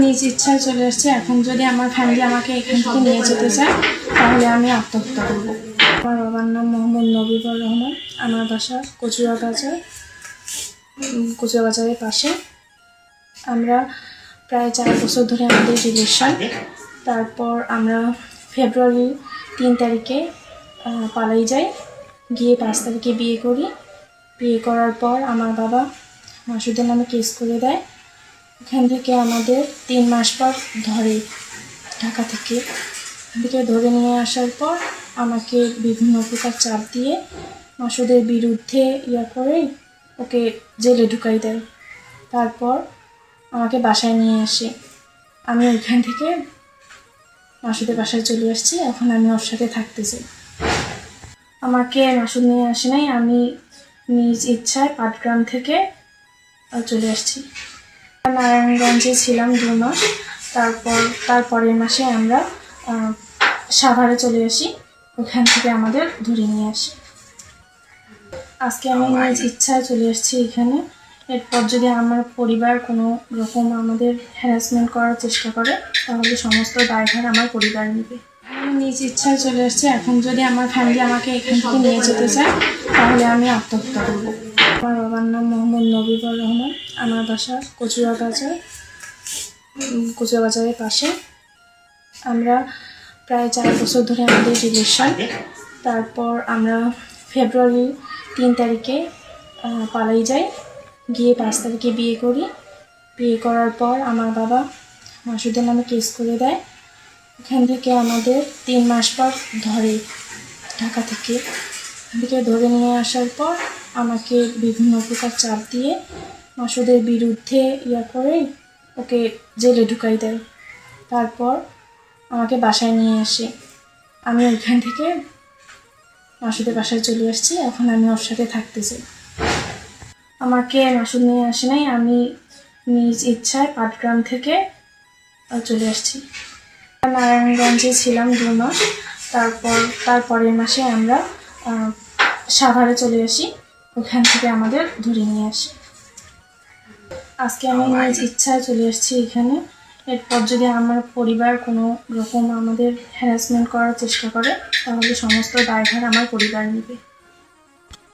নিজ ইচ্ছায় চলে এসেছি। এখন যদি আমার ফ্যামিলি আমাকে এখান থেকে নিয়ে যেতে চায় তাহলে আমি আত্মহত্যা করব। আমার বাবার নাম মোহাম্মদ নবীবর রহমান। আমার বাসা কচুয়াবাজারের পাশে। আমরা প্রায় 4 বছর ধরে আমাদের রিলেশন। তারপর আমরা ফেব্রুয়ারি 3 তারিখে পালাই যাই, গিয়ে 5 তারিখে বিয়ে করি। বিয়ে করার পর আমার বাবা মাসুদের নামে কেস করে দেয়। এখান থেকে আমাদের 3 মাস পর ধরে, ঢাকা থেকে ধরে নিয়ে আসার পর আমাকে বিভিন্ন প্রকার চাপ দিয়ে মাসুদের বিরুদ্ধে করে ওকে জেলে ঢুকাই দেয়। তারপর আমাকে বাসায় নিয়ে আসে। আমি ওইখান থেকে মাসুদের বাসায় চলে আসছি। এখন আমি ওর সাথে থাকতে চাই। আমাকে মাসুদ নিয়ে আসে নাই, আমি নিজ ইচ্ছায় পাটগ্রাম থেকে চলে আসছি। নারায়ণগঞ্জে ছিলাম 2 মাস। তার পরের মাসে আমরা সাভারে চলে আসি। ওখান থেকে আমাদের ধরে নিয়ে আসি। আজকে আমি নিজ ইচ্ছায় চলে আসছি এখানে। এরপর যদি আমার পরিবার কোনো রকম আমাদের হ্যারাসমেন্ট করার চেষ্টা করে তাহলে সমস্ত দায়ভার আমার পরিবার নেবে। আমি নিজ ইচ্ছায় চলে আসছি। এখন যদি আমার ফ্যামিলি আমাকে এখান থেকে নিয়ে যেতে চায় তাহলে আমি আত্মহত্যা করব। আমার বাবার নাম মোহাম্মদ নবীবর রহমান। আমার বাসা কচুয়াবাজারের পাশে। আমরা প্রায় 4 বছর ধরে আমাদের রিলেশন। তারপর আমরা ফেব্রুয়ারি 3 তারিখে পালাই যাই, গিয়ে 5 তারিখে বিয়ে করি। বিয়ে করার পর আমার বাবা মাসুদের নামে কেস করে দেয়। এখান থেকে আমাদের 3 মাস পর ধরে, ঢাকা থেকে ধরে নিয়ে আসার পর আমাকে বিভিন্ন প্রকার চাপ দিয়ে মাসুদের বিরুদ্ধে করে ওকে জেলে ঢুকাই দেয়। তারপর আমাকে বাসায় নিয়ে আসে। আমি ওইখান থেকে মাসুদের বাসায় চলে আসছি। এখন আমি ওর সাথে থাকতে চাই। আমাকে মাসুদ নিয়ে আসে নাই, আমি নিজ ইচ্ছায় পাটগ্রাম থেকে চলে আসছি। নারায়ণগঞ্জে ছিলাম 2 মাস। তার পরের মাসে আমরা সাভারে চলে আসি। ওখান থেকে আমাদের ধরে নিয়ে আসি। আজকে আমি নিজ ইচ্ছায় চলে আসছি এখানে। এরপর যদি আমার পরিবার কোনো রকম আমাদের হ্যারাসমেন্ট করার চেষ্টা করে তাহলে সমস্ত দায়ভার আমার পরিবার নেবে।